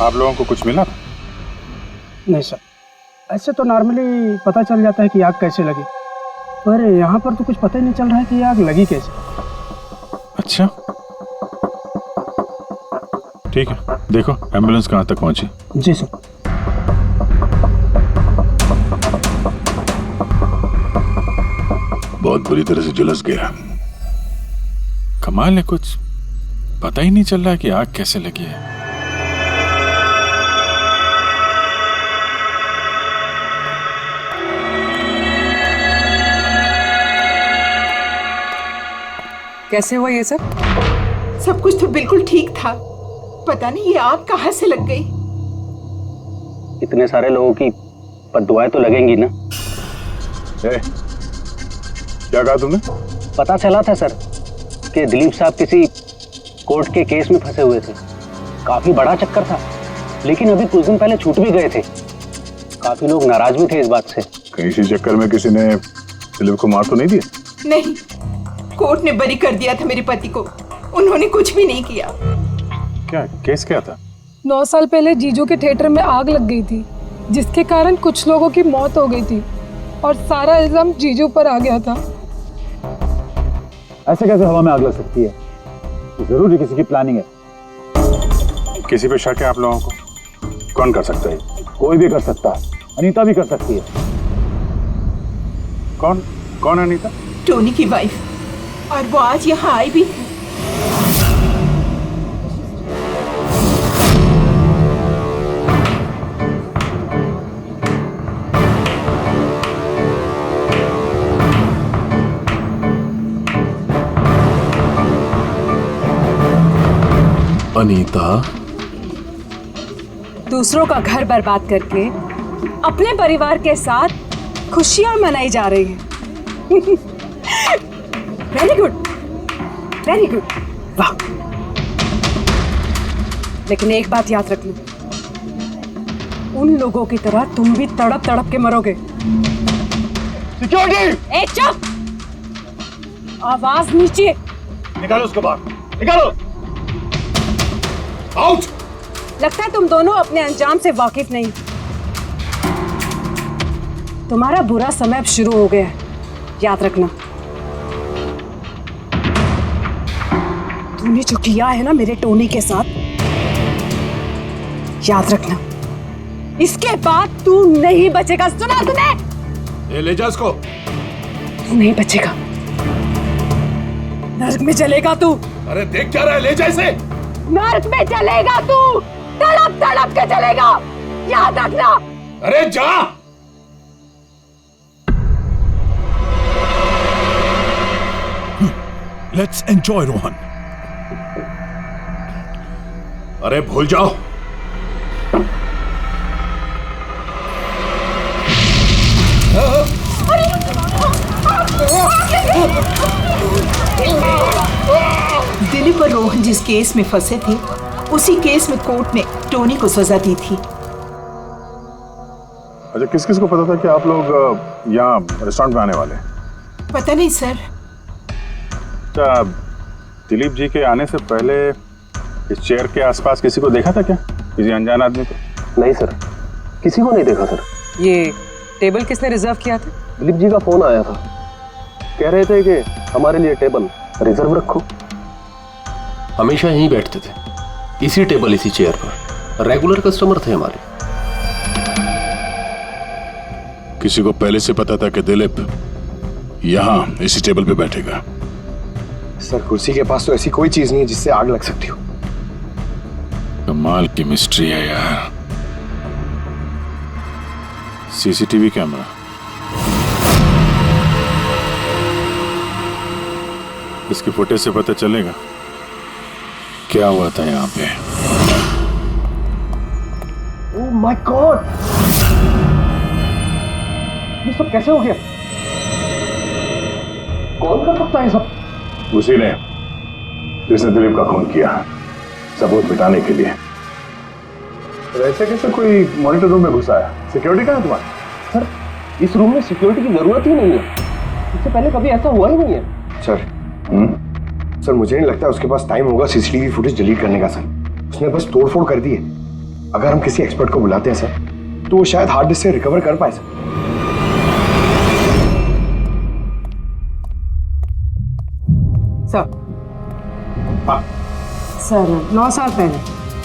आप लोगों को कुछ मिला? नहीं सर, ऐसे तो नॉर्मली पता चल जाता है कि आग कैसे लगी, पर यहाँ पर तो कुछ पता ही नहीं चल रहा है कि आग लगी कैसे। अच्छा ठीक है, देखो एम्बुलेंस कहाँ तक पहुंची। जी सर। बहुत बुरी तरह से झुलस गया। कमाल है, कुछ पता ही नहीं चल रहा कि आग कैसे लगी है। कैसे हुआ ये सब? सब कुछ तो बिल्कुल ठीक था, पता नहीं ये आग कहाँ से लग गई। इतने सारे लोगों की बद्दुआएं तो लगेंगी ना। क्या कहा तुमने? पता चला था सर कि दिलीप साहब किसी कोर्ट के केस में फंसे हुए थे। काफी बड़ा चक्कर था, लेकिन अभी कुछ दिन पहले छूट भी गए थे। काफी लोग नाराज भी थे इस बात से। कहीं इसी चक्कर में किसी ने दिलीप को मार तो नहीं दिया? नहीं, कोर्ट ने बरी कर दिया था मेरे पति को, उन्होंने कुछ भी नहीं किया। क्या केस क्या था? 9 साल पहले जीजू के थिएटर में आग लग गई थी, जिसके कारण कुछ लोगों की मौत हो गई थी और सारा इल्जाम जीजू पर आ गया था। ऐसे कैसे हवा में आग लग सकती है? जरूर किसी की प्लानिंग है। किसी पे शक है आप लोगों को? कौन कर सकता है? कोई भी कर सकता है, अनीता भी कर सकती है। कौन कौन है अनीता? टोनी की वाइफ, और वो आज यहाँ आई भी है। अनीता, दूसरों का घर बर्बाद करके अपने परिवार के साथ खुशियां मनाई जा रही है। वेरी गुड, वेरी गुड, वाह। लेकिन एक बात याद रखना, उन लोगों की तरह तुम भी तड़प तड़प के मरोगे। सिक्योरिटी! ए चुप! आवाज नीचे। निकालो उसको बाहर, निकालो। आउट! लगता है तुम दोनों अपने अंजाम से वाकिफ नहीं। तुम्हारा बुरा समय अब शुरू हो गया है, याद रखना। तूने जो किया है ना मेरे टोनी के साथ, याद रखना, इसके बाद तू नहीं बचेगा। सुना तूने? ले जा इसको। तू नहीं बचेगा, नर्क में चलेगा तू। अरे देख क्या रहा है, ले जा इसे। नर्क में चलेगा तू, तड़प तड़प के चलेगा, याद रखना। अरे जा। Let's enjoy Rohan. अरे भूल जाओ। दिलीप और रोहन जिस केस में फंसे थे, उसी केस में कोर्ट ने टोनी को सजा दी थी। अच्छा, किस किस को पता था कि आप लोग यहाँ रेस्टोरेंट में आने वाले? पता नहीं सर। अच्छा, दिलीप जी के आने से पहले इस चेयर के आसपास किसी को देखा था क्या? किसी अनजान आदमी को? नहीं सर, किसी को नहीं देखा सर। ये टेबल किसने रिजर्व किया था? दिलीप जी का फोन आया था, कह रहे थे कि हमारे लिए टेबल रिजर्व रखो। हमेशा यहीं बैठते थे, इसी टेबल इसी चेयर पर। रेगुलर कस्टमर थे हमारे। किसी को पहले से पता था कि दिलीप यहाँ इसी टेबल पे बैठेगा? सर, कुर्सी के पास तो ऐसी कोई चीज नहीं है जिससे आग लग सकती हो। कमाल की मिस्ट्री है यार। सीसीटीवी कैमरा, इसकी फुटेज से पता चलेगा क्या हुआ था यहाँ पे। ओह माय गॉड, ये सब कैसे हो गया? कौन कर सकता है ये सब? उसी ने जिसने दिलीप का खून किया, सबूत मिटाने के लिए। तो ऐसे कैसे कोई मॉनिटर रूम में घुसा है? सिक्योरिटी कहाँ है तुम्हारी? सर, इस रूम में सिक्योरिटी की जरूरत ही नहीं है, इससे पहले कभी ऐसा हुआ ही नहीं है। सर, सर मुझे नहीं लगता उसके पास टाइम होगा सीसीटीवी फुटेज डिलीट करने का। सर, उसने बस तोड़फोड़ कर दी है। अगर हम किसी एक्सपर्ट को बुलाते हैं सर, तो वो शायद हार्ड डिस्क से रिकवर कर पाए सर। सर 9 साल पहले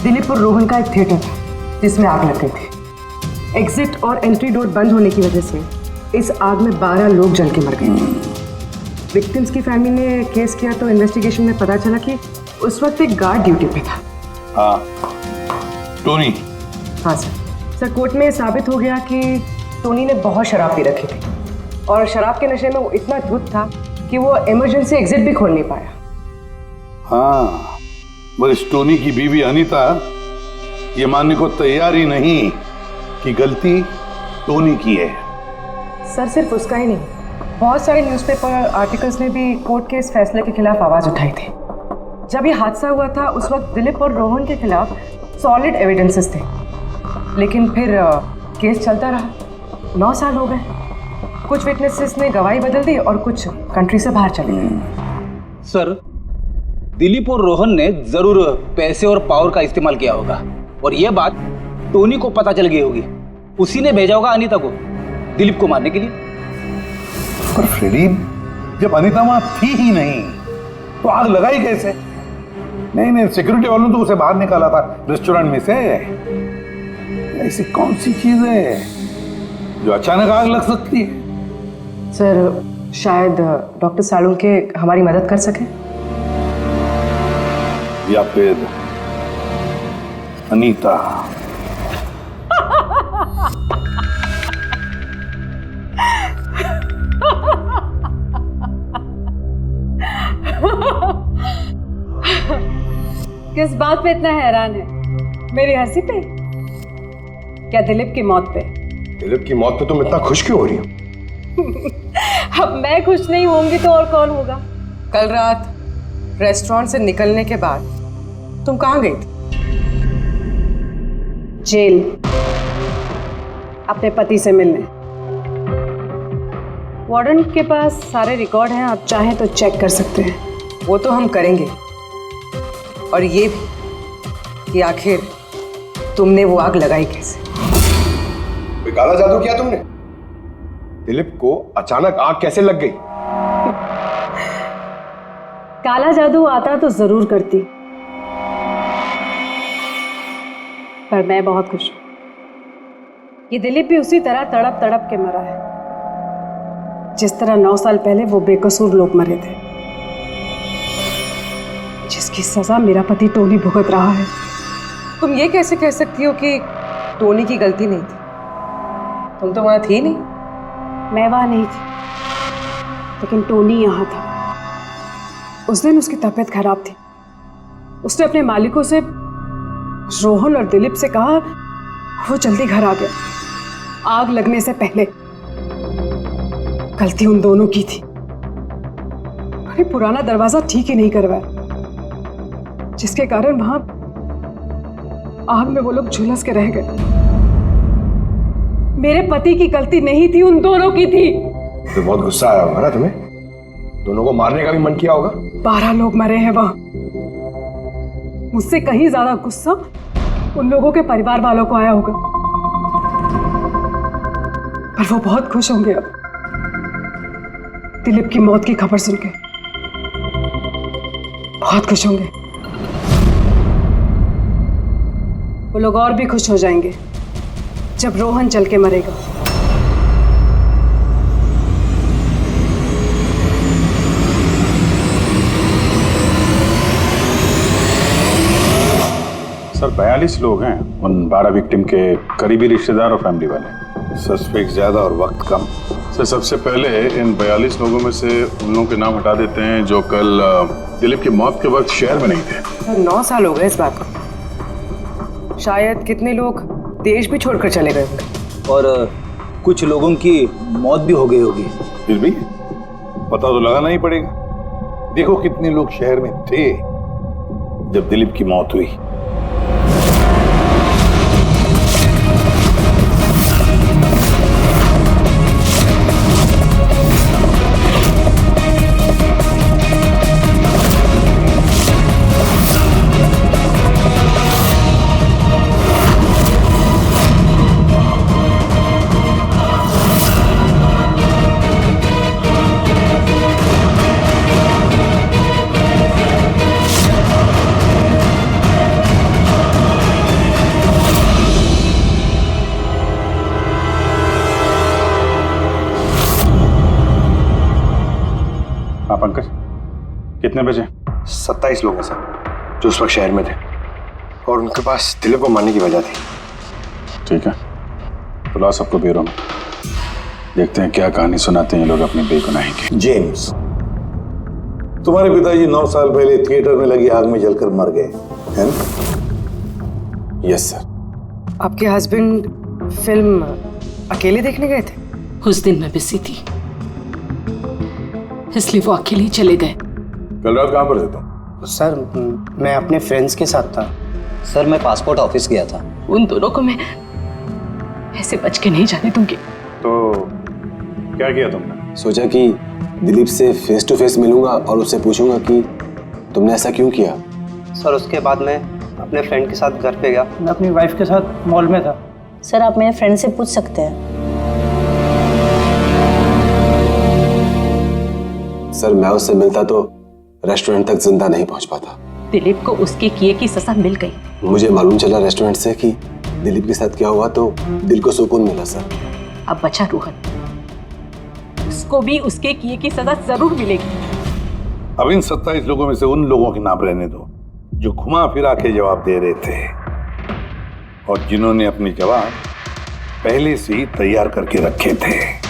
दिलीप और रोहन का एक थिएटर था जिसमें आग लग गई थी। एग्जिट और एंट्री डोर बंद होने की वजह से इस आग में 12 लोग जल के मर गए। विक्टिम्स की फैमिली ने केस किया तो इन्वेस्टिगेशन में पता चला कि उस वक्त एक गार्ड ड्यूटी पे था। हाँ, टोनी। हाँ सर, कोर्ट में साबित हो गया कि टोनी ने बहुत शराब पी रखी थी और शराब के नशे में वो इतना धुत था कि वो इमरजेंसी एग्जिट भी खोल नहीं पाया। हाँ, मगर इस टोनी की बीवी अनीता ये मानने को तैयार ही नहीं कि गलती टोनी की है। सर सिर्फ उसका ही नहीं, बहुत सारे न्यूज़पेपर आर्टिकल्स ने भी कोर्ट के इस फैसले के खिलाफ आवाज़ उठाई थी। जब ये हादसा हुआ था उस वक्त दिलीप और रोहन के खिलाफ सॉलिड एविडेंसेस थे, लेकिन फिर केस चलता रहा। 9 साल हो गए। कुछ विटनेसेस ने गवाही बदल दी और कुछ कंट्री से बाहर चले गए। सर, दिलीप और रोहन ने जरूर पैसे और पावर का इस्तेमाल किया होगा और यह बात टोनी को पता चल गई होगी। उसी ने भेजा होगा अनीता को दिलीप को मारने के लिए। पर फ्रेडी, जब अनीता वहां थी ही नहीं तो आग लगाई कैसे? नहीं, सिक्योरिटी वालों ने तो उसे बाहर निकाला था रेस्टोरेंट में से। ऐसी कौन सी चीज है जो अचानक आग लग सकती है? सर शायद डॉक्टर सालुंके हमारी मदद कर सके, या फिर अनीता। किस बात पे इतना हैरान है? मेरी हंसी पे? क्या दिलीप की मौत पे? दिलीप की मौत पे तुम इतना खुश क्यों हो रही हो? अब मैं खुश नहीं होंगी तो और कौन होगा? कल रात रेस्टोरेंट से निकलने के बाद तुम कहाँ गई थी? जेल, अपने पति से मिलने। वार्डन के पास सारे रिकॉर्ड हैं, आप चाहें तो चेक कर सकते हैं। वो तो हम करेंगे, और ये भी कि आखिर तुमने वो आग लगाई कैसे? कोई काला जादू किया तुमने? दिलीप को अचानक आग कैसे लग गई? काला जादू आता तो जरूर करती, पर मैं बहुत खुश हूं। ये दिलीप भी उसी तरह तड़प तड़प के मरा है जिस तरह 9 साल पहले वो बेकसूर लोग मरे थे, जिसकी सजा मेरा पति टोनी भुगत रहा है। तुम ये कैसे कह सकती हो कि टोनी की गलती नहीं थी? तुम तो वहां थी नहीं। मैं वहां नहीं थी, लेकिन टोनी यहाँ था। उस दिन उसकी तबीयत खराब थी। उसने अपने मालिकों से, रोहन और दिलीप से कहा वो जल्दी घर आ गया आग लगने से पहले। गलती उन दोनों की थी। अरे पुराना दरवाजा ठीक ही नहीं करवाया, जिसके कारण वहां आग में वो लोग झुलस के रह गए। मेरे पति की गलती नहीं थी, उन दोनों की थी। तो बहुत गुस्सा आया होगा ना तुम्हें? दोनों को मारने का भी मन किया होगा। 12 लोग मरे हैं वहां। मुझसे कहीं ज्यादा गुस्सा उन लोगों के परिवार वालों को आया होगा, पर वो बहुत खुश होंगे अब दिलीप की मौत की खबर सुन के। बहुत खुश होंगे। वो लोग और भी खुश हो जाएंगे जब रोहन चल के मरेगा। सर 42 लोग हैं, उन 12 विक्टिम के करीबी रिश्तेदार और फैमिली वाले। सस्पेक्ट ज्यादा और वक्त कम। सर सबसे पहले इन 42 लोगों में से उन लोगों के नाम हटा देते हैं जो कल दिलीप की मौत के वक्त शहर में नहीं थे। 9 साल हो गए इस बात को। शायद कितने लोग देश भी छोड़कर चले गए होंगे और कुछ लोगों की मौत भी हो गई होगी। फिर भी पता तो लगाना ही पड़ेगा। देखो कितने लोग शहर में थे जब दिलीप की मौत हुई। कितने बजे? 27 लोग हैं सर जो उस वक्त शहर में थे और उनके पास दिलीप को मारने की वजह थी। ठीक है, बुलाओ सबको ब्यूरो में, देखते हैं क्या कहानी सुनाते हैं ये लोग अपनी बेगुनाही की। जेम्स, तुम्हारे पिताजी 9 साल पहले थिएटर में लगी आग में जलकर मर गए, है ना? Yes sir. आपके हस्बैंड फिल्म अकेले देखने गए थे? उस दिन मैं बिजी थी, इसलिए वो अकेले ही चले गए। कल रात कहाँ पर थे तुम? सर मैं अपने फ्रेंड्स के साथ था। सर मैं पासपोर्ट ऑफिस गया था। उन दोनों को मैं ऐसे बच के नहीं जाने दूंगी। तो क्या किया तुमने? सोचा कि दिलीप से फेस टू फेस मिलूंगा और उससे पूछूंगा कि तुमने ऐसा क्यों किया। सर उसके बाद मैं अपने फ्रेंड के साथ घर पे गया। मैं अपनी वाइफ के साथ मॉल में था। सर आप मेरे फ्रेंड से पूछ सकते हैं। सर मैं उससे मिलता तो रेस्टोरेंट तक जिंदा नहीं पहुंच पाता। दिलीप को उसके किए की सजा मिल गई। मुझे मालूम चला रेस्टोरेंट से कि दिलीप के साथ क्या हुआ तो दिल को सुकून मिला सर। अब बचा रोहन, उसको भी उसके किए की सजा जरूर मिलेगी। अब इन 27 लोगों में से उन लोगों के नाम रहने दो जो घुमा फिरा के जवाब दे रहे थे और जिन्होंने अपने जवाब पहले से ही तैयार करके रखे थे।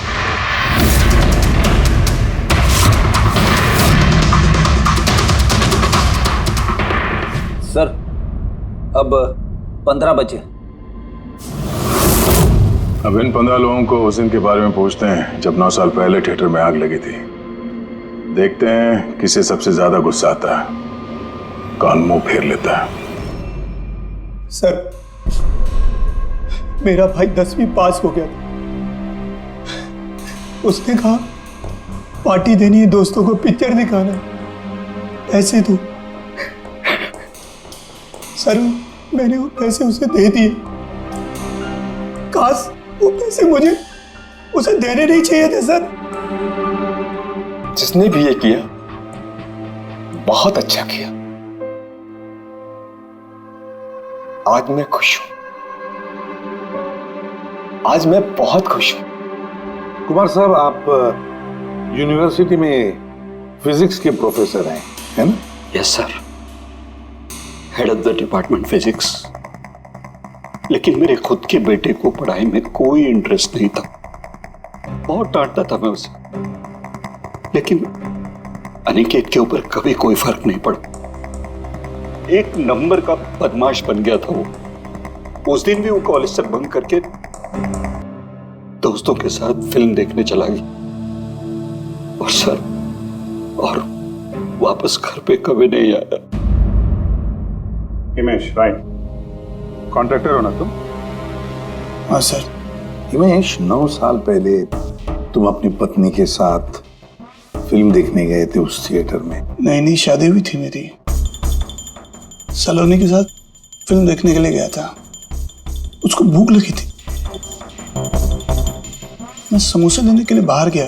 सर अब 15 बजे। अब इन 15 लोगों को उस दिन के बारे में पूछते हैं जब 9 साल पहले थिएटर में आग लगी थी। देखते हैं किसे सबसे ज्यादा गुस्सा आता है, कौन मुंह फेर लेता है। सर मेरा भाई 10वीं पास हो गया। उसने कहा पार्टी देनी है, दोस्तों को पिक्चर दिखाना है, पैसे दो। सर मैंने वो पैसे उसे दे दिए। काश वो पैसे मुझे उसे देने नहीं चाहिए थे सर। जिसने भी ये किया बहुत अच्छा किया। आज मैं खुश हूं, आज मैं बहुत खुश हूं। कुमार साहब, आप यूनिवर्सिटी में फिजिक्स के प्रोफेसर हैं, है ना? Yes sir, head of the department physics. लेकिन मेरे खुद के बेटे को पढ़ाई में कोई इंटरेस्ट नहीं था। बहुत डांटता था मैं उसे, लेकिन अनिकेत के ऊपर कभी कोई फर्क नहीं पड़ा। एक नंबर का बदमाश बन गया था वो। उस दिन भी वो कॉलेज से बंक करके दोस्तों के साथ फिल्म देखने चला गया और सर और वापस घर पे कभी नहीं आया। हिमेश, राइट, कॉन्ट्रैक्टर हो ना तुम? हाँ सर। हिमेश, 9 साल पहले तुम अपनी पत्नी के साथ फिल्म देखने गए थे उस थिएटर में। नई नई शादी हुई थी मेरी। सलोनी के साथ फिल्म देखने के लिए गया था। उसको भूख लगी थी। मैं समोसे लेने के लिए बाहर गया।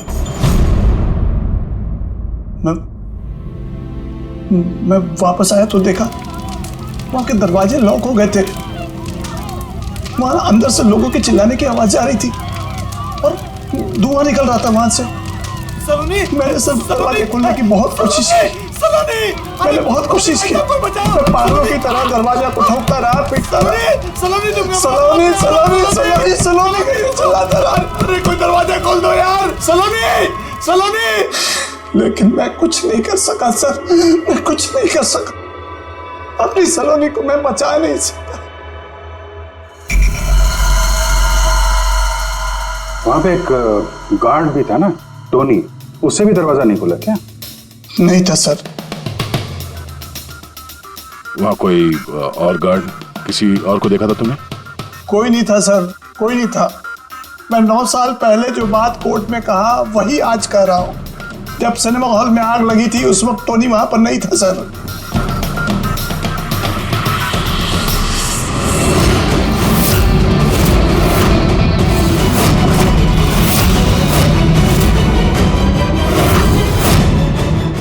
मैं वापस आया तो देखा वहां के दरवाजे लॉक हो गए थे। वहां अंदर से लोगों के चिल्लाने की आवाज आ रही थी और धुआं निकल रहा था वहां से। सलोनी, मैंने सब दरवाजे खोलने की बहुत कोशिश की। सलोनी, मैंने बहुत कोशिश की। मैं पागलों की तरह दरवाजा को ठोकता रहा, पीटता रहा। सलोनी, सलोनी, सलोनी, सलोनी, सलोनी चिल्लाता रहा। अरे कोई दरवाजा खोल दो यार। सलोनी, सलोनी। लेकिन मैं कुछ नहीं कर सका सर, मैं कुछ नहीं कर सका। अपनी सलोनी को मैं बचा नहीं सकता। वहां पे एक गार्ड भी था ना, टोनी, उससे भी दरवाजा नहीं खुला क्या? नहीं था सर। वहां कोई और गार्ड, किसी और को देखा था तुमने? कोई नहीं था सर, कोई नहीं था। मैं 9 साल पहले जो बात कोर्ट में कहा वही आज कह रहा हूं। जब सिनेमा हॉल में आग लगी थी उस वक्त टोनी वहां पर नहीं था सर।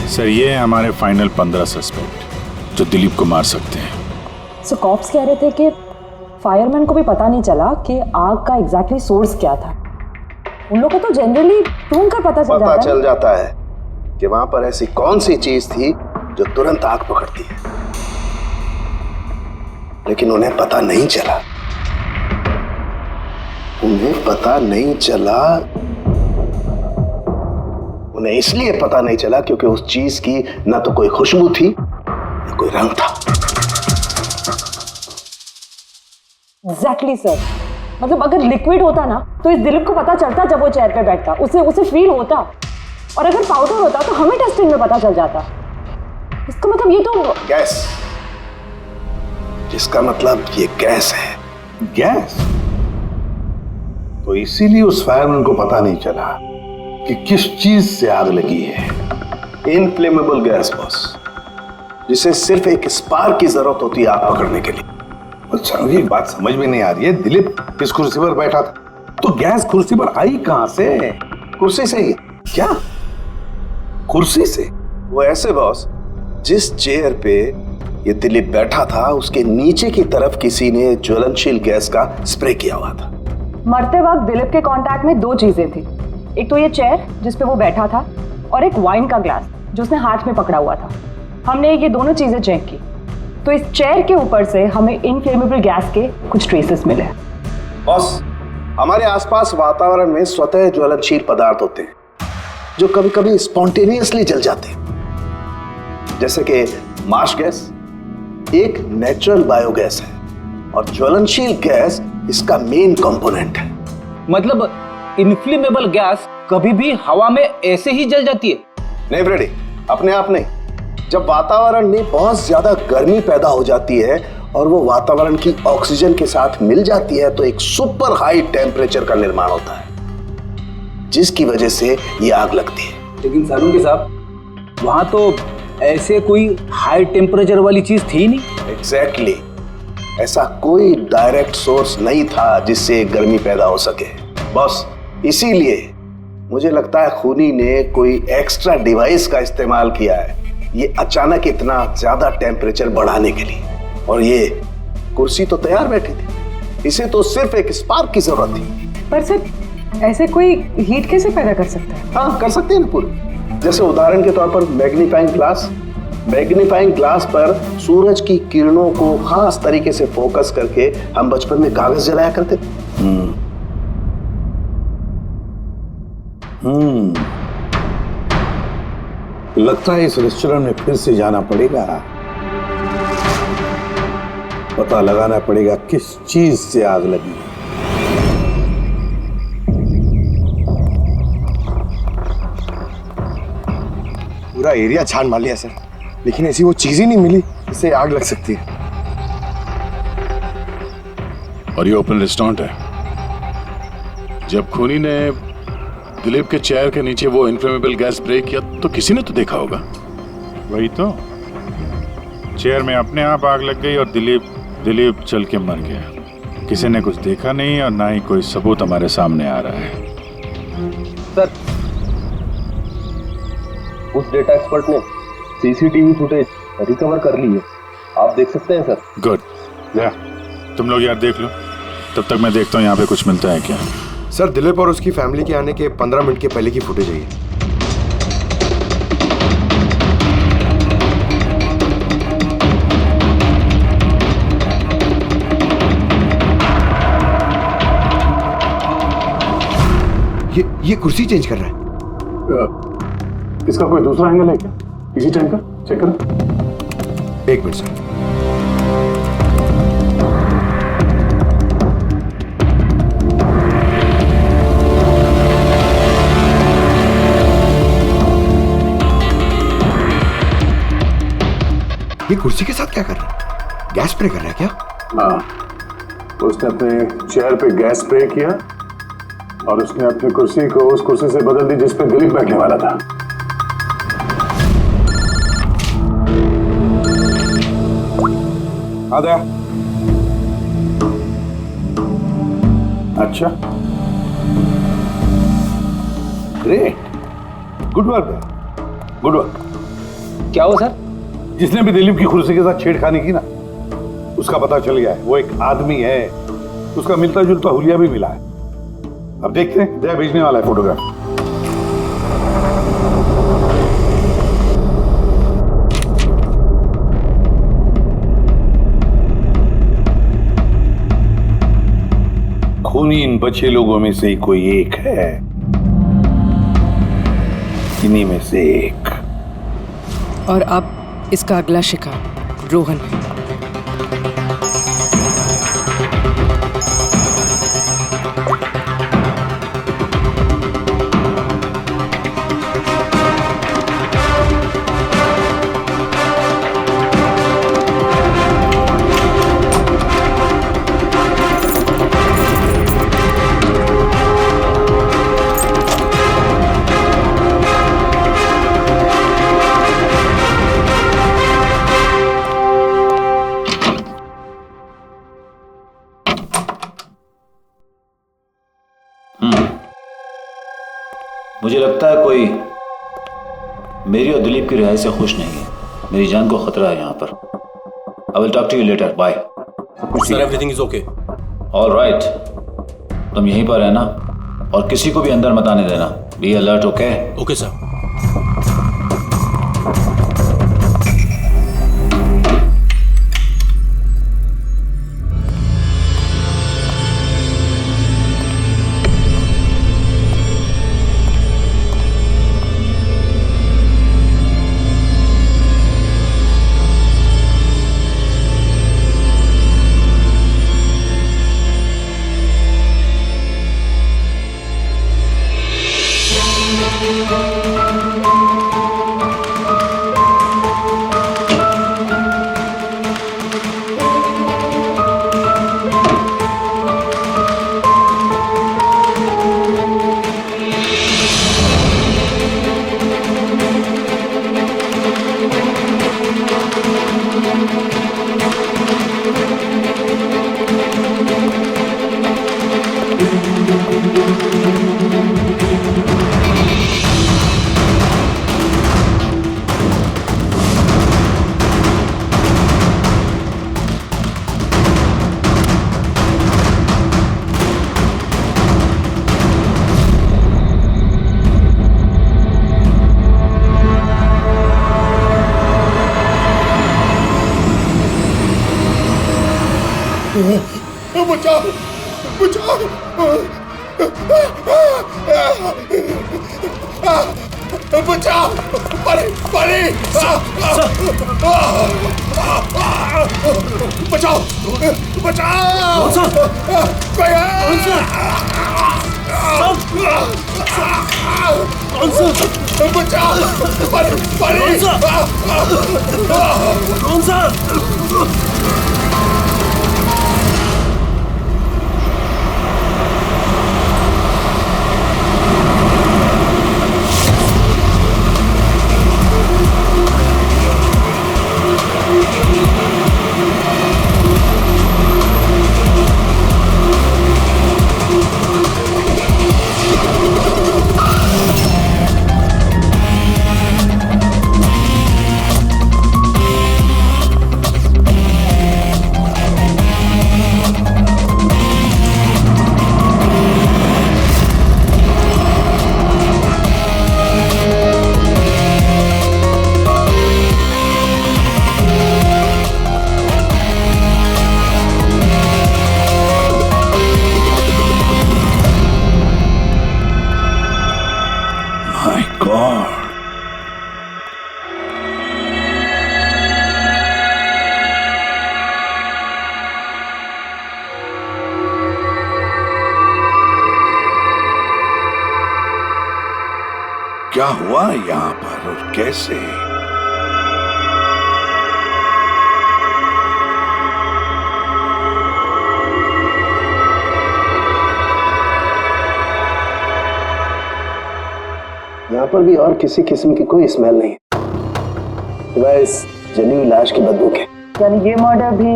सर ये है हमारे फाइनल 15 सस्पेक्ट जो दिलीप को मार सकते हैं। सो कॉप्स कह रहे थे कि फायरमैन को भी पता नहीं चला कि आग का एग्जैक्टली सोर्स क्या था। उन लोगों को तो जनरली ढूंढ कर पता चल जाता है है कि वहां पर ऐसी कौन सी चीज थी जो तुरंत आग पकड़ती है, लेकिन उन्हें पता नहीं चला। उन्हें पता नहीं चला। उन्हें इसलिए पता नहीं चला क्योंकि उस चीज की ना तो कोई खुशबू थी ना कोई रंग था। Exactly sir. मतलब अगर लिक्विड होता ना तो इस दिलीप को पता चलता जब वो चेयर पे बैठता, उसे फील होता। और अगर पाउडर होता तो हमें टेस्टिंग में पता चल जाता। इसका मतलब ये तो गैस, जिसका मतलब ये गैस है। गैस? तो इसीलिए उस फायरमैन को पता नहीं चला कि किस चीज से आग लगी है। इनफ्लेमेबल गैस बॉस, जिसे सिर्फ एक स्पार्क की जरूरत होती है आग पकड़ने के लिए। अच्छा, मुझे एक बात समझ में नहीं आ रही है। दिलीप किस कुर्सी पर बैठा था, तो गैस कुर्सी पर आई कहां से? कुर्सी से ही। क्या? कुर्सी से? वो ऐसे बॉस, जिस चेयर पे ये दिलीप बैठा था उसके नीचे की तरफ किसी ने ज्वलनशील गैस का स्प्रे किया हुआ था। मरते वक्त दिलीप के कांटेक्ट में दो चीजें थी। एक तो ये चेयर जिस पे वो बैठा था और एक वाइन का ग्लास जो उसने हाथ में पकड़ा हुआ था। हमने ये दोनों चीजें चेक की तो इस चेयर के ऊपर से हमें इनफ्लेमेबल गैस के कुछ ट्रेसेस मिले। बॉस, हमारे आसपास वातावरण में स्वतः ज्वलनशील पदार्थ होते हैं जो कभी कभी स्पॉन्टेनियसली जल जाते हैं, जैसे कि मार्श गैस एक नेचुरल बायोगैस है और ज्वलनशील गैस इसका मेन कंपोनेंट है। मतलब इनफ्लेमेबल गैस कभी भी हवा में ऐसे ही जल जाती है? नहीं फ्रेडी, अपने आप नहीं। जब वातावरण में बहुत ज्यादा गर्मी पैदा हो जाती है और वो वातावरण की ऑक्सीजन के साथ मिल जाती है तो एक सुपर हाई टेम्परेचर का निर्माण होता है, जिसकी वजह से ये आग लगती है। लेकिन सालून साहब, वहां तो ऐसे कोई हाई टेम्परेचर वाली चीज थी नहीं। एग्जैक्टली, ऐसा कोई डायरेक्ट सोर्स नहीं था जिससे गर्मी पैदा हो सके बॉस। इसीलिए मुझे लगता है खूनी ने कोई एक्स्ट्रा डिवाइस का इस्तेमाल किया है ये अचानक इतना ज्यादा टेम्परेचर बढ़ाने के लिए। और ये कुर्सी तो तैयार बैठी थी, इसे तो सिर्फ एक स्पार्क की जरूरत थी। पर सर, ऐसे कोई हीट कैसे पैदा कर सकता है? हाँ, कर सकते हैं ना पूरी। जैसे उदाहरण के तौर पर मैग्नीफाइंग ग्लास पर सूरज की किरणों को खास तरीके से फोकस करके हम बचपन में कागज जलाया करते थे। लगता है इस रेस्टोरेंट में फिर से जाना पड़ेगा। पता लगाना पड़ेगा किस चीज से आग लगी। पूरा एरिया छान मार लिया सर, लेकिन ऐसी वो चीज ही नहीं मिली जिससे आग लग सकती है। और ये ओपन रेस्टोरेंट है। जब खूनी ने दिलीप के चेयर के नीचे वो इनफ्लेमेबल गैस स्प्रे किया तो किसी ने तो देखा होगा। वही तो, चेयर में अपने आप आग लग गई और दिलीप चल के मर गया। किसी ने कुछ देखा नहीं और ना ही कोई सबूत हमारे सामने आ रहा है। सर, उस डेटा एक्सपर्ट ने सीसीटीवी फुटेज रिकवर कर ली है, आप देख सकते हैं सर। गुड, या तुम लोग यार देख लो, तब तक मैं देखता हूँ यहाँ पे कुछ मिलता है क्या। सर, दिलीप और उसकी फैमिली के आने के 15 मिनट के पहले की फुटेज है ये कुर्सी चेंज कर रहा है। इसका कोई दूसरा एंगल है क्या? इसी टाइम का चेक करो। एक मिनट सर। ये कुर्सी के साथ क्या कर रहा है? गैस स्प्रे कर रहा है क्या? हाँ, उसने अपने चेयर पे गैस स्प्रे किया और उसने अपनी कुर्सी को उस कुर्सी से बदल दी जिस पे दिलीप बैठने वाला था। आ गया। अच्छा, great, good work, good work. क्या हुआ सर? जिसने भी दिलीप की कुर्सी के साथ छेड़खानी की ना, उसका पता चल गया है। वो एक आदमी है, उसका मिलता जुलता हुलिया भी मिला है। अब देखते हैं, जय भेजने वाला है फोटोग्राफ। टोनी इन बचे लोगों में से कोई एक है, इन्हीं में से एक। और अब इसका अगला शिकार रोहन है। मुझे लगता है कोई मेरी और दिलीप की रिहाई से खुश नहीं है। मेरी जान को खतरा है यहाँ पर। I will talk to you later. Bye. Sir everything is okay. All right, तुम यहीं पर रहना और किसी को भी अंदर मत आने देना। Be alert. Okay? Okay sir. बचाओ बचाओ बचाओ परे परे बचाओ बचाओ बचाओ परे परे कौन सा क्या हुआ यहाँ पर और कैसे? यहाँ पर भी और किसी किस्म की कोई स्मेल नहीं, सिवाय इस जली हुई लाश की बदबू के। यानी ये मर्डर भी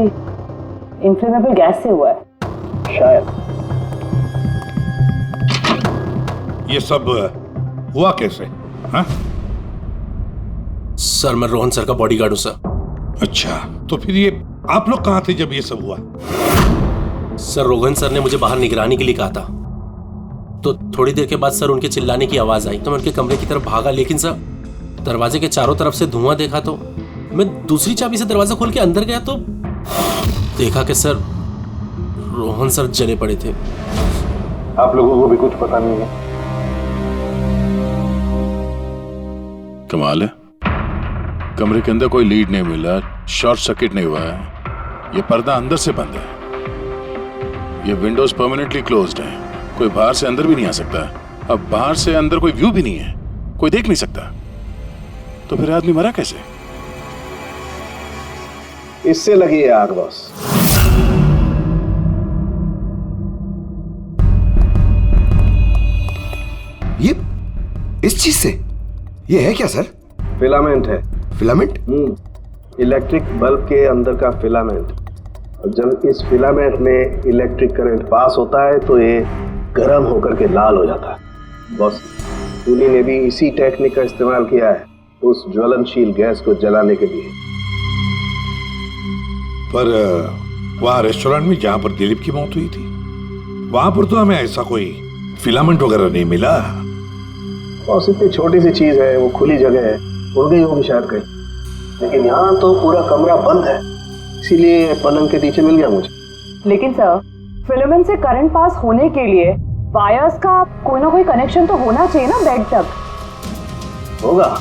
इन्फ्लेमेबल गैस से हुआ है? शायद। ये सब हुआ कैसे? हाँ? सर मैं रोहन सर का बॉडीगार्ड हूं सर। अच्छा, तो फिर ये आप लोग कहाँ थे जब ये सब हुआ? सर रोहन सर ने मुझे बाहर निगरानी के लिए कहा था, तो थोड़ी देर के बाद सर उनके चिल्लाने की आवाज आई तो मैं उनके कमरे की तरफ भागा, लेकिन सर दरवाजे के चारों तरफ से धुआं देखा तो मैं दूसरी चाबी से दरवाजा खोल के अंदर गया तो देखा कि सर रोहन सर जले पड़े थे। आप लोगों को भी कुछ पता नहीं है? कमाल है, कमरे के अंदर कोई लीड नहीं मिला, शॉर्ट सर्किट नहीं हुआ है, ये पर्दा अंदर से बंद है, ये विंडोज परमानेंटली क्लोज्ड है, कोई बाहर से अंदर भी नहीं आ सकता। अब बाहर से अंदर कोई व्यू भी नहीं है, कोई देख नहीं सकता, तो फिर आदमी मरा कैसे? इससे लगी है आग बॉस। ये इस चीज से ये है क्या सर? फिलामेंट है। फिलामेंट? इलेक्ट्रिक बल्ब के अंदर का फिलामेंट। और जब इस फिलामेंट में इलेक्ट्रिक करंट पास होता है तो ये गर्म होकर के लाल हो जाता है। बॉस, खूनी ने भी इसी टेक्निक का इस्तेमाल किया है उस ज्वलनशील गैस को जलाने के लिए। पर वहां रेस्टोरेंट में जहां पर दिलीप की मौत हुई थी, वहां पर तो हमें ऐसा कोई फिलामेंट वगैरह नहीं मिला। बॉस, इतनी छोटी सी चीज है, वो खुली जगह है, उड़ गई होगी शायद कहीं, लेकिन यहाँ तो पूरा कमरा बंद है, इसीलिए पलंग के नीचे मिल गया मुझे। लेकिन सर, फिलामेंट से करंट पास होने के लिए वायर्स का कोई ना कोई कनेक्शन तो होना चाहिए ना बेड तक। होगा,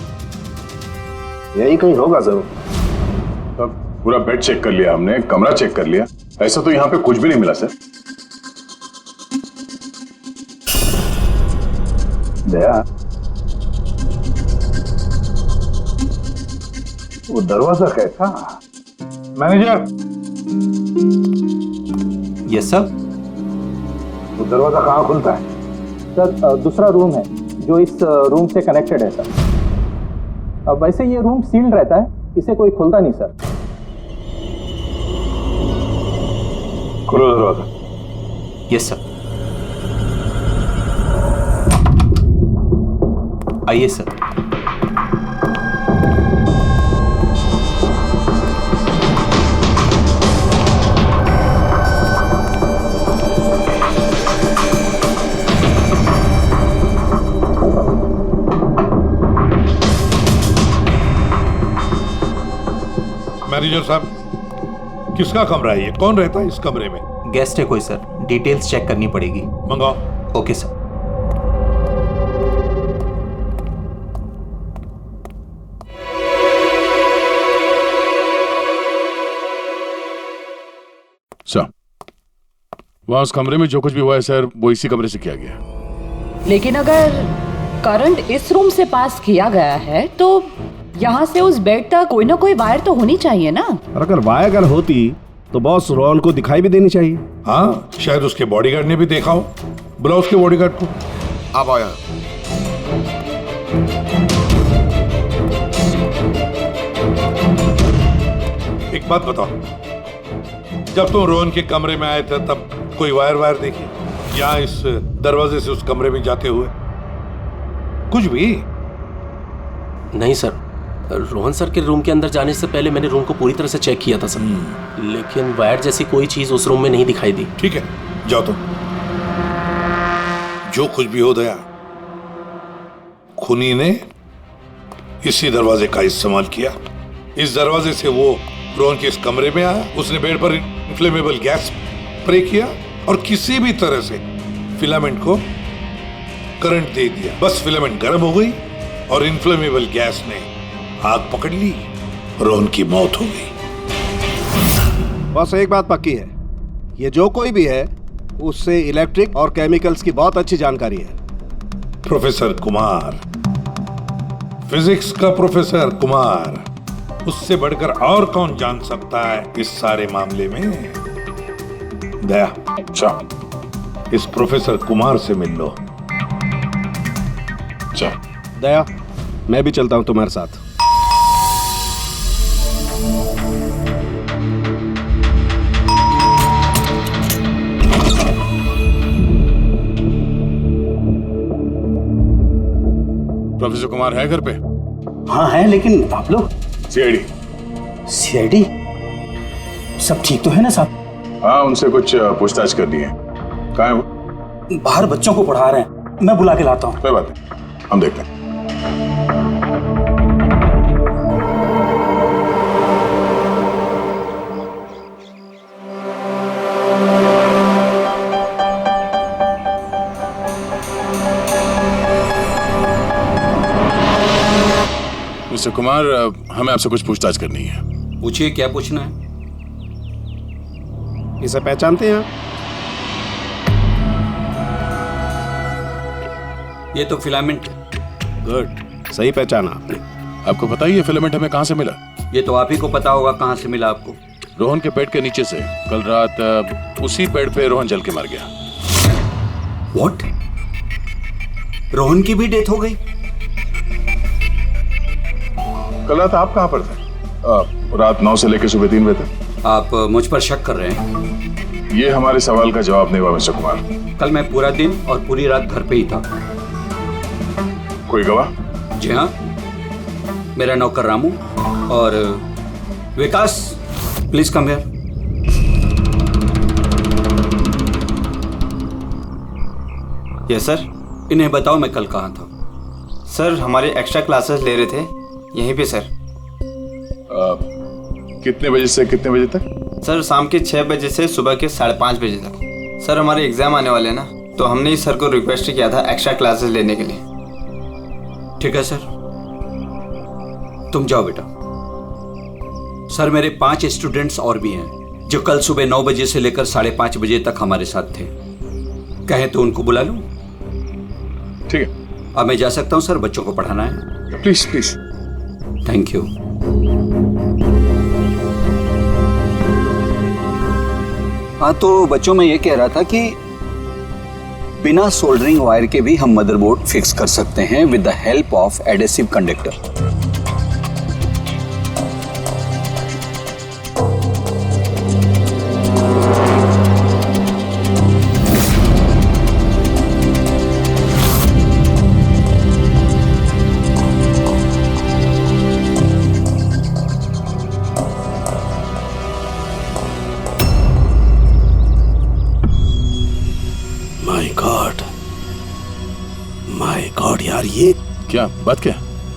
यही कहीं होगा जरूर। तब पूरा बेड चेक कर लिया हमने, कमरा चेक कर लिया, ऐसा तो यहाँ पे कुछ भी नहीं मिला सर। दया, वो दरवाजा कैसा? मैनेजर। Yes sir. वो दरवाजा कहाँ खुलता है? सर दूसरा रूम है जो इस रूम से कनेक्टेड है सर। अब वैसे ये रूम सील्ड रहता है, इसे कोई खोलता नहीं सर। खोलो दरवाजा। Yes sir. आइए सर। मैनेजर साहब, किसका कमरा है ये? कौन रहता है इस कमरे में? गेस्ट है कोई सर, डिटेल्स चेक करनी पड़ेगी। मंगाओ। Okay sir. सर, वहां उस कमरे में जो कुछ भी हुआ है सर, वो इसी कमरे से किया गया। लेकिन अगर करंट इस रूम से पास किया गया है तो यहाँ से उस बेड तक कोई ना कोई वायर तो होनी चाहिए ना। और अगर वायर अगर होती तो बॉस रोहन को दिखाई भी देनी चाहिए। हाँ, शायद उसके बॉडीगार्ड ने भी देखा हो। बुलाओ उसके बॉडीगार्ड को। आप आया। एक बात बताओ, जब तुम रोहन के कमरे में आए थे तब कोई वायर देखी या इस दरवाजे से उस कमरे में जाते हुए कुछ भी? नहीं सर, रोहन सर के रूम के अंदर जाने से पहले मैंने रूम को पूरी तरह से चेक किया था सर, लेकिन वायर जैसी कोई चीज उस रूम में नहीं दिखाई दी। ठीक है, जाओ तुम। जो कुछ भी हो दया, खूनी ने इसी दरवाजे का इस्तेमाल किया। इस दरवाजे से वो रोहन के इस कमरे में आया, उसने बेड पर इन्फ्लेमेबल गैस स्प्रे किया और किसी भी तरह से फिलामेंट को करंट दे दिया। बस फिलामेंट गर्म हो गई और इन्फ्लेमेबल गैस ने आग पकड़ ली, रोहन की मौत हो गई। बस एक बात पक्की है, ये जो कोई भी है उससे इलेक्ट्रिक और केमिकल्स की बहुत अच्छी जानकारी है। प्रोफेसर कुमार, फिजिक्स का प्रोफेसर कुमार, उससे बढ़कर और कौन जान सकता है इस सारे मामले में? दया, अच्छा इस प्रोफेसर कुमार से मिल लो। दया, मैं भी चलता हूं तुम्हारे साथ। प्रोफेसर कुमार है घर पे? हाँ है, लेकिन आप लोग? सीआईडी सब ठीक तो है ना साहब? हाँ, उनसे कुछ पूछताछ करनी है। कहाँ है वो? बाहर बच्चों को पढ़ा रहे हैं, मैं बुला के लाता हूँ। कोई बात नहीं, हम देखते हैं। मिस्टर कुमार, हमें आपसे कुछ पूछताछ करनी है। पूछिए, क्या पूछना है? इसे पहचानते हैं आप? ये तो फिलामेंट है। गुड, सही पहचाना आपने। आपको पता ही है फिलामेंट हमें कहाँ से मिला? ये तो आप ही को पता होगा कहाँ से मिला आपको। रोहन के पेट के नीचे से। कल रात उसी पेड़ पे रोहन जल के मर गया। व्हाट? रोहन की भी डेथ हो गई? कल रात आप कहाँ पर थे? रात 9 से लेकर सुबह 3 बजे तक। आप मुझ पर शक कर रहे हैं? ये हमारे सवाल का जवाब नहीं हुआ मिस्टर कुमार। कल मैं पूरा दिन और पूरी रात घर पे ही था। कोई गवाह? जी हाँ, मेरा नौकर रामू और Vikas. Please come here. Yes sir. इन्हें बताओ मैं कल कहाँ था। सर हमारे एक्स्ट्रा क्लासेस ले रहे थे यहीं पे सर। कितने बजे से कितने बजे तक? सर शाम के 6 बजे से सुबह के 5:30 बजे तक। सर हमारे एग्जाम आने वाले हैं ना, तो हमने इस सर को रिक्वेस्ट किया था एक्स्ट्रा क्लासेस लेने के लिए। ठीक है सर, तुम जाओ बेटा। सर मेरे 5 स्टूडेंट्स और भी हैं जो कल सुबह 9 बजे से लेकर 5:30 बजे तक हमारे साथ थे। कहें तो उनको बुला लूं? ठीक है। अब मैं जा सकता हूं सर, बच्चों को पढ़ाना है। Please please. Thank you. हाँ, तो बच्चों में ये कह रहा था कि बिना सोल्डरिंग वायर के भी हम मदरबोर्ड फिक्स कर सकते हैं with the help of adhesive conductor. My God यार, ये क्या बात? क्या?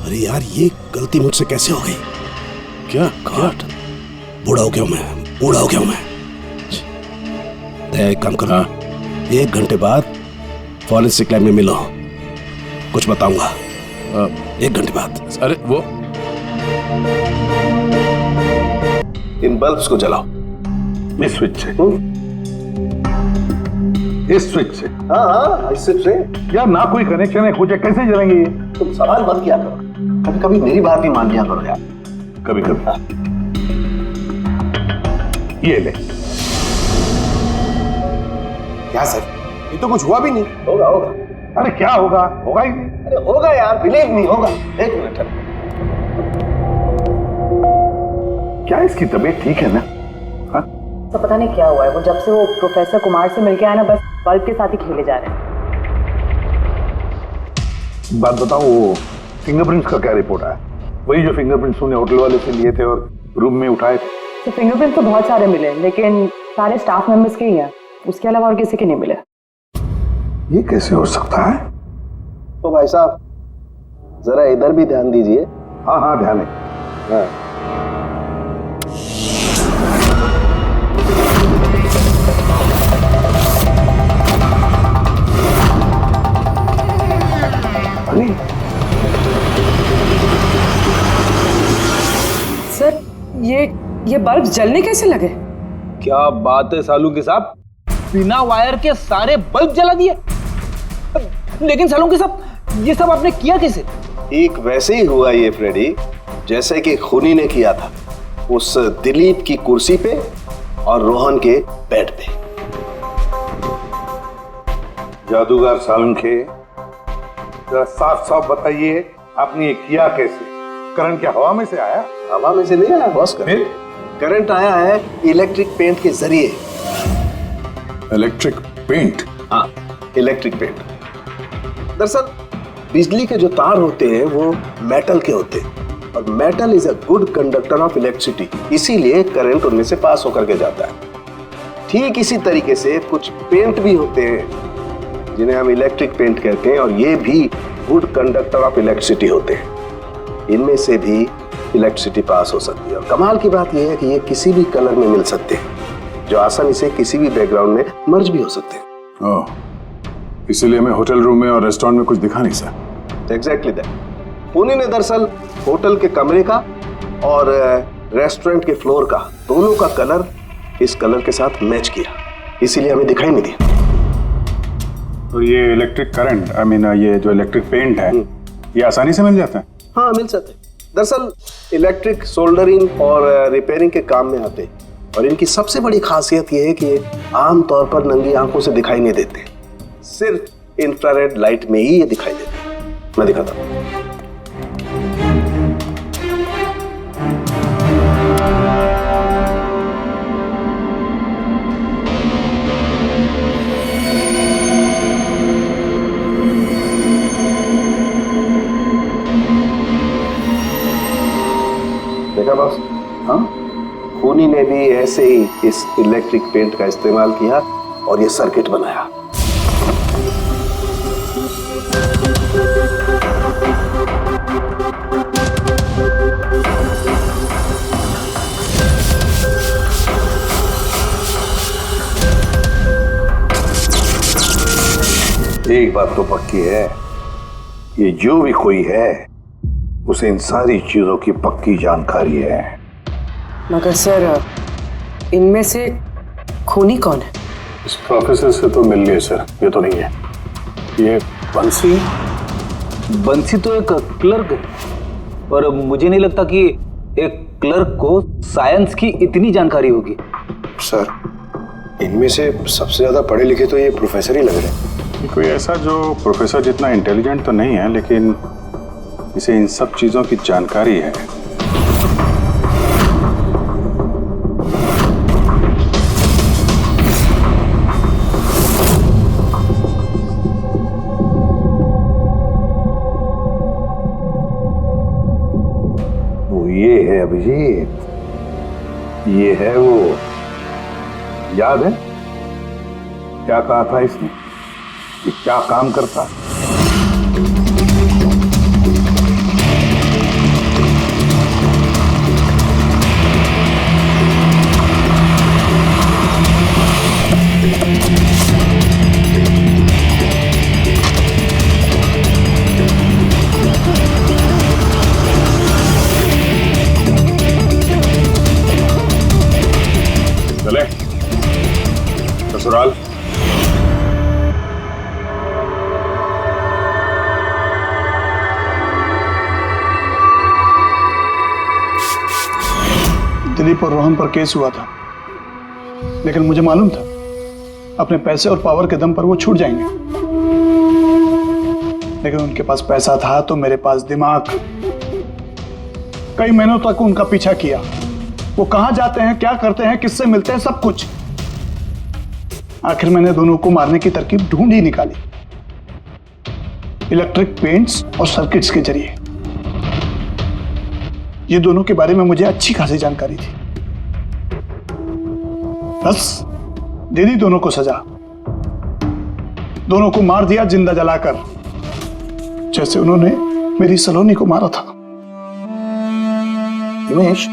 अरे यार, ये गलती मुझसे कैसे हो गई? क्या? गॉड, बूढ़ा हो गया मैं, बूढ़ा हो गया मैं। एक काम करो, 1 घंटे बाद फॉरेंसिक लैब में मिलो, कुछ बताऊंगा। 1 घंटे बाद। अरे वो इन बल्ब्स को जलाओ। इस स्विच से? इस स्विच से? हाँ, इस स्विच से। यार ना कोई कनेक्शन है, कुछ है, कैसे जलेंगे ये? तुम सवाल मत किया करो, कभी कभी मेरी बात भी मान लिया करो यार। कभी कभी। ये ले। क्या सर, ये तो कुछ हुआ भी नहीं। होगा होगा। अरे क्या होगा? होगा ही नहीं। अरे होगा यार, बिलीव नहीं होगा। 1 मिनट। क्या इसकी तबीयत ठीक है ना? तो पता नहीं क्या हुआ है, वो जब से वो प्रोफेसर कुमार से मिलके आया ना, बस बल्ब के साथ ही खेले जा रहे हैं। बात बताओ, वो फिंगरप्रिंट्स का क्या रिपोर्ट आया? वही जो फिंगरप्रिंट्स तुमने होटल वाले से लिए थे और रूम में उठाए थे? तो फिंगरप्रिंट तो बहुत सारे मिले, लेकिन सारे स्टाफ मेंबर्स के ही हैं, उसके अलावा और किसी के नहीं मिले। ये कैसे हो सकता है? तो भाई साहब जरा इधर भी ध्यान दीजिए। हाँ हाँ, ध्यान है। हाँ। सर ये बल्ब जलने कैसे लगे? क्या बात है सालूंके साहब, बिना वायर के सारे बल्ब जला दिए। लेकिन सालूंके साहब, ये सब आपने किया कैसे? ठीक वैसे ही हुआ ये फ्रेडी, जैसे कि खूनी ने किया था उस दिलीप की कुर्सी पे और रोहन के बेड पे। जादूगर सालुंखे, जरा साफ साफ बताइए, आपने ये किया कैसे? करंट क्या हवा में से आया? हवा में से नहीं आया बॉस, करंट आया है इलेक्ट्रिक पेंट के जरिए। Electric paint? हाँ, इलेक्ट्रिक पेंट। दरअसल बिजली के जो तार होते हैं वो मेटल के होते हैं, और metal is a good conductor of electricity, इसीलिए करंट उनमें से पास होकर के जाता है। ठीक इसी तरीके से कुछ पेंट भी होते हैं जिन्हें हम इलेक्ट्रिक पेंट कहते हैं, और ये भी गुड कंडक्टर ऑफ इलेक्ट्रिसिटी होते हैं। इनमें से भी इलेक्ट्रिसिटी पास हो सकती है, और कमाल की बात यह है कि ये किसी भी कलर में मिल सकते हैं, जो आसानी से किसी भी बैकग्राउंड में मर्ज भी हो सकते हैं। ओह, इसीलिए हमें होटल रूम में और रेस्टोरेंट में कुछ दिखा नहीं सर। Exactly that. खूनी ने दरअसल होटल के कमरे का और रेस्टोरेंट के फ्लोर का, दोनों का कलर इस कलर के साथ मैच किया, इसीलिए हमें दिखाई नहीं दिया। तो ये इलेक्ट्रिक करंट, आई मीन ये जो इलेक्ट्रिक पेंट है, ये आसानी से मिल जाता है? हाँ, मिल सकते हैं। दरअसल इलेक्ट्रिक सोल्डरिंग और रिपेयरिंग के काम में आते हैं, और इनकी सबसे बड़ी खासियत ये है कि ये आमतौर पर नंगी आंखों से दिखाई नहीं देते, सिर्फ इंफ्रारेड लाइट में ही ये दिखाई देते हैं। मैं दिखाता हूँ। देखा बॉस? हाँ, खूनी ने भी ऐसे ही इस इलेक्ट्रिक पेंट का इस्तेमाल किया और ये सर्किट बनाया। एक बात तो पक्की है, ये जो भी कोई है उसे इन सारी चीजों की पक्की जानकारी है। मगर सर, इनमें से खूनी कौन है? इस प्रोफेसर से तो मिल गए सर, ये तो नहीं है। ये बंसी? बंसी तो एक क्लर्क है, पर मुझे नहीं लगता कि एक क्लर्क को साइंस की इतनी जानकारी होगी। सर, इनमें से सबसे ज्यादा पढ़े लिखे तो ये प्रोफेसर ही लग रहे हैं। कोई ऐसा जो प्रोफेसर जितना इंटेलिजेंट तो नहीं है, लेकिन इसे इन सब चीजों की जानकारी है। वो ये है अभिजीत, ये है वो। याद है क्या कहा था इसने, कि क्या काम करता? चले ससुराल। दिलीप और रोहन पर केस हुआ था, लेकिन मुझे मालूम था अपने पैसे और पावर के दम पर वो छूट जाएंगे। लेकिन उनके पास पैसा था तो मेरे पास दिमाग। कई महीनों तक उनका पीछा किया, वो कहां जाते हैं, क्या करते हैं, किससे मिलते हैं, सब कुछ। आखिर मैंने दोनों को मारने की तरकीब ढूंढ ही निकाली, इलेक्ट्रिक पेंट्स और सर्किट्स के जरिए। ये दोनों के बारे में मुझे अच्छी खासी जानकारी थी। बस दे दी दोनों को सजा, दोनों को मार दिया जिंदा जलाकर, जैसे उन्होंने मेरी सलोनी को मारा था। हिमेश,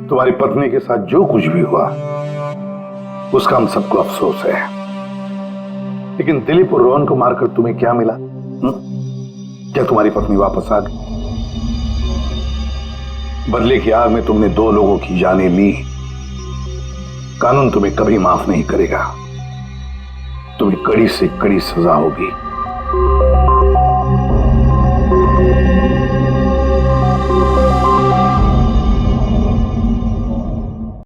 तुम्हारी पत्नी के साथ जो कुछ भी हुआ उसका हम सबको अफसोस है, लेकिन दिलीप और रोहन को मारकर तुम्हें क्या मिला? क्या तुम्हारी पत्नी वापस आ गई? बदले की आग में तुमने दो लोगों की जानें ली। कानून तुम्हें कभी माफ नहीं करेगा, तुम्हें कड़ी से कड़ी सजा होगी।